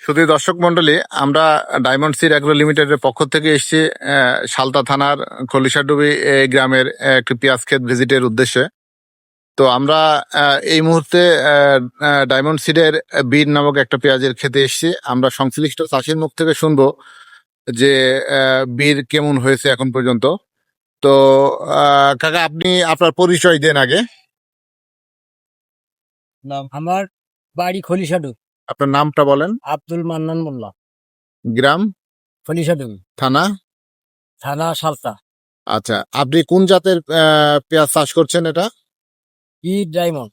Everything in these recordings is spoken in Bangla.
শুধু দর্শক মন্ডলী, আমরা ডায়মন্ড সিড অ্যাগ্রো লিমিটেডের পক্ষ থেকে এসেছি সালতা থানার খলিশাডুবি গ্রামের একটি পেঁয়াজ ক্ষেত ভিজিটের উদ্দেশ্যে। তো আমরা এই মুহূর্তে ডায়মন্ড সিডের বীর নামক একটা পেঁয়াজের খেতে এসেছি। আমরা সংশ্লিষ্ট চাষির মুখ থেকে শুনবো যে বীর কেমন হয়েছে এখন পর্যন্ত। তো কাকা, আপনি আপনার পরিচয় দেন আগে। আমার বাড়ি খলিশাডু। আপনার নামটা বলেন। আব্দুল মান্নান মোল্লা। গ্রাম? খলিশাডু। থানা? থানা সালতা। আচ্ছা, আপনি কোন জাতের পেঁয়াজ চাষ করছেন? এটা বীর ডায়মন্ড।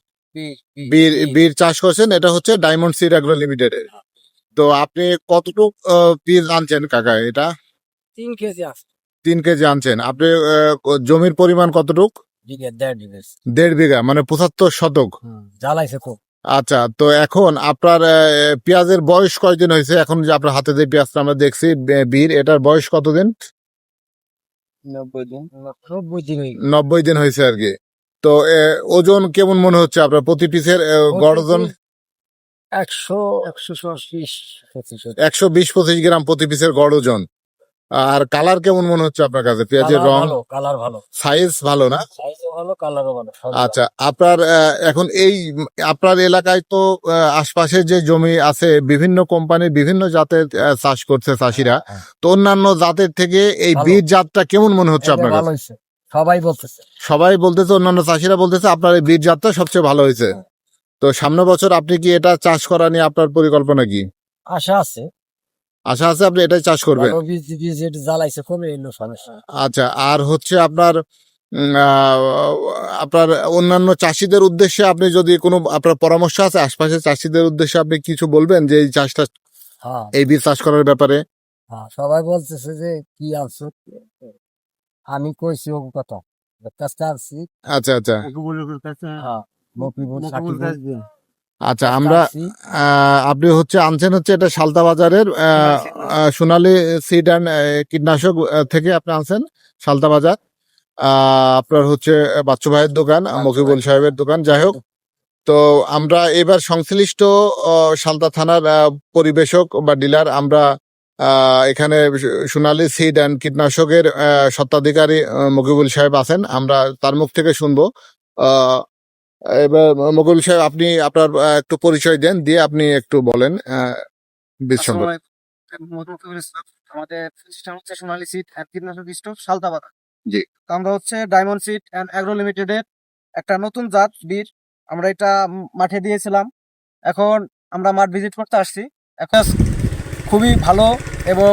বীর বীর চাষ করছেন। এটা হচ্ছে ডায়মন্ড সিড অ্যাগ্রো লিমিটেড। তো আপনি কতটুক বীজ আনছেন কাকা? এটা 3 কেজি আছে। 3 কেজি আনছেন। আপনি জমির পরিমাণ কতটুক? বিঘে 1.5 বিঘে। 1.5 বিঘা, মানে 75 শতক। জ্বালাইছে খুব। আচ্ছা, তো এখন আপনার পেঁয়াজের বয়স কয়দিন হয়েছে? এখন যে আপনার হাতে যে পেঁয়াজটা আমরা দেখছি বীর, এটার বয়স কতদিন? 90 দিন। 90 দিন হয়ে গেছে। 90 দিন হয়েছে আর কি। তো ওজন কেমন মনে হচ্ছে আপনার? প্রতি পিসের গড় ওজন 120-25 গ্রাম প্রতি পিসের গড় ওজন। আর কালার কেমন মনে হচ্ছে আপনার কাছে? পেঁয়াজের রং, কালার ভালো, সাইজ ভালো না? সাইজও ভালো, কালারও ভালো। আচ্ছা, আপনার এখন এই আপনার এলাকায় তো আশপাশে যে জমি আছে বিভিন্ন কোম্পানির বিভিন্ন জাতের চাষ করছে চাষিরা। তো অন্যান্য জাতের থেকে এই ভালো। বীজ জাতটা কেমন মনে হচ্ছে আপনার ভালো কাছে? হয়েছে, সবাই বলতেছে। সবাই বলতেছে, অন্যান্য চাষিরা বলতেছে আপনার এই বীজ জাতটা সবচেয়ে ভালো হয়েছে। তো সামনের বছর আপনি কি এটা চাষ করা নিয়ে আপনার পরিকল্পনা কি? আশা আছে। আশা আছে আপনি এটাই চাষ করবেন? ভালো বীজ এটা জ্বালাইছে কমে এলো সমস্যা। আচ্ছা, আর হচ্ছে আপনার আপনার অন্যান্য চাষিদের উদ্দেশ্যে আপনি যদি কোনো আপনার পরামর্শ আছে আশপাশের চাষিদের উদ্দেশ্যে, আপনি কিছু বলবেন যে এই চাষটা, হ্যাঁ এই বীজ চাষ করার ব্যাপারে? হ্যাঁ, সবাই বলতেছে যে কি আনছো। আমি কইছি ও কথা কাজটা আনছি। আচ্ছা আচ্ছা হ্যাঁ, মকিবুল সাকিবুল। আচ্ছা, আমরা আপনি হচ্ছে আনছেন হচ্ছে এটা সালতা বাজারের সোনালী সিড অ্যান্ড কীটনাশক থেকে আপনি আনছেন সালতা বাজার। আপনার হচ্ছে বাচ্চু ভাইয়ের দোকান, মকিবুল সাহেবের দোকান। যাই হোক, তো আমরা এবার সংশ্লিষ্ট সালতা থানার পরিবেশক বা ডিলার, আমরা এখানে সোনালী সিড অ্যান্ড কীটনাশকের স্বত্বাধিকারী মকিবুল সাহেব আছেন। আমরা তার মুখ থেকে শুনবো। এবার মকিবুল সাহেব, আপনি আপনার একটু পরিচয় দেন, দিয়ে আপনি একটু বলেন বীজ সম্পর্কে। আমাদের প্রতিষ্ঠান হচ্ছে সোনালী সিড অ্যান্ড কীটনাশক স্টোর সালতাবাদ। জি। আমরা হচ্ছে ডায়মন্ড সিড অ্যান্ড অ্যাগ্রো লিমিটেডের একটা নতুন জাত বীর। আমরা এটা মাঠে দিয়েছিলাম। এখন আমরা মাঠ ভিজিট করতে আসছি। এখন খুবই ভালো এবং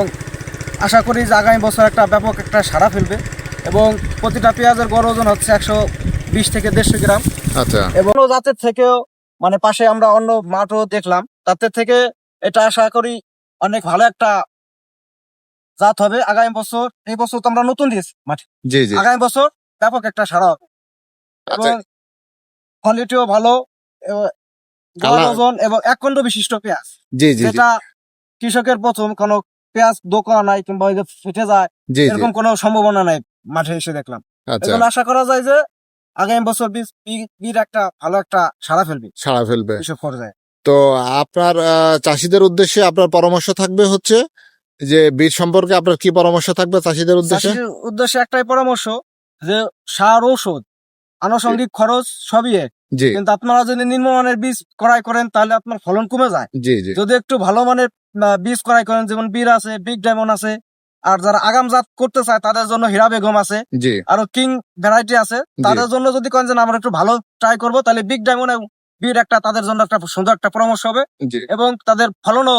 আশা করি যে আগামী বছর একটা ব্যাপক একটা সাড়া ফেলবে। এবং প্রতিটা পেঁয়াজের গড় ওজন হচ্ছে 120 থেকে 150 গ্রাম। আচ্ছা, এবং অন্য জাতের থেকেও, মানে পাশে আমরা অন্য মাঠও দেখলাম, তাদের থেকে এটা আশা করি অনেক ভালো একটা জাত হবে আগামী বছর। এই বছর তো আমরা নতুন দিয়েছি মাঠে, জি জি। আগামী বছর ব্যাপক একটা সাড়া হবে আচ্ছা, এবং কোয়ালিটিও ভালো এবং গড় কালার- ওজন এবং 1 কুইন্টাল বিশিষ্ট পেঁয়াজ, জি জি জি যেটা কৃষকের প্রথম কোনো পেঁয়াজ দোকান নাই কিংবা ওই যে ফেটে যায় জি জি। এরকম কোনো সম্ভাবনা নাই মাঠে এসে দেখলাম। আচ্ছা, এজন্য আশা করা যায় যে আগামী বছর বীর একটা ভালো একটা সাড়া ফেলবে সাড়া ফেলবে। কৃষক পর্যায়ে। তো আপনার চাষিদের উদ্দেশ্যে আপনার পরামর্শ থাকবে হচ্ছে যে বীজ সম্পর্কে আপনার কি পরামর্শ থাকবে চাষিদের উদ্দেশ্যে? চাষির উদ্দেশ্যে একটাই পরামর্শ যে সার ঔষধ আনুষঙ্গিক খরচ সবই এক, জি কিন্তু আপনারা যদি নিম্নমানের বীজ ক্রয় করেন তাহলে আপনার ফলন কমে যায়। জি জি। যদি একটু ভালো মানের বীজ ক্রয় করেন, যেমন বীর আছে, বিগ ডায়মন্ড আছে, আর যারা আগাম জাত করতে চায় তাদের জন্য হীরা বেগম আছে, জি আরো কিং ভ্যারাইটি আছে। তাদের জন্য যদি করেন যে না, আমরা একটু ভালো ট্রাই করবো, তাহলে বিগ ডায়মন্ড এবং বীর একটা তাদের জন্য একটা সুন্দর একটা পরামর্শ হবে জি। এবং তাদের ফলনও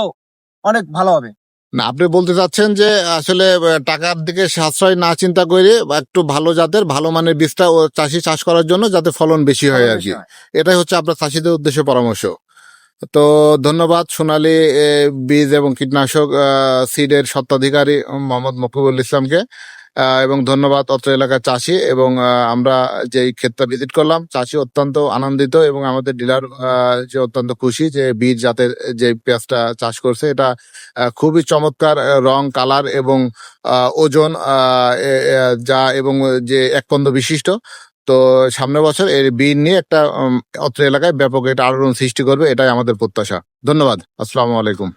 অনেক ভালো হবে। না, আপনি বলতে চাচ্ছেন যে আসলে টাকার দিকে সাশ্রয় না চিন্তা করে একটু ভালো জাতের ভালো মানের বীজটা ও চাষি চাষ করার জন্য যাতে ফলন বেশি হয় আর কি, এটাই হচ্ছে আপনার চাষিদের উদ্দেশ্যে পরামর্শ। তো ধন্যবাদ সোনালী বীজ এবং কীটনাশক সিডের স্বত্বাধিকারী মোহাম্মদ মকিবুল ইসলামকে, এবং ধন্যবাদ অত্র এলাকার চাষি। এবং আমরা যে ক্ষেতটা ভিজিট করলাম, চাষি অত্যন্ত আনন্দিত এবং আমাদের ডিলার যে অত্যন্ত খুশি যে বীজ জাতের যে পেঁয়াজটা চাষ করছে এটা খুবই চমৎকার রং, কালার এবং ওজন যা, এবং যে 1 পন্দ বিশিষ্ট। তো সামনের বছর এর বীজ নিয়ে একটা অত্র এলাকায় ব্যাপক এটা আলোড়ন সৃষ্টি করবে, এটাই আমাদের প্রত্যাশা। ধন্যবাদ। আসসালামু আলাইকুম।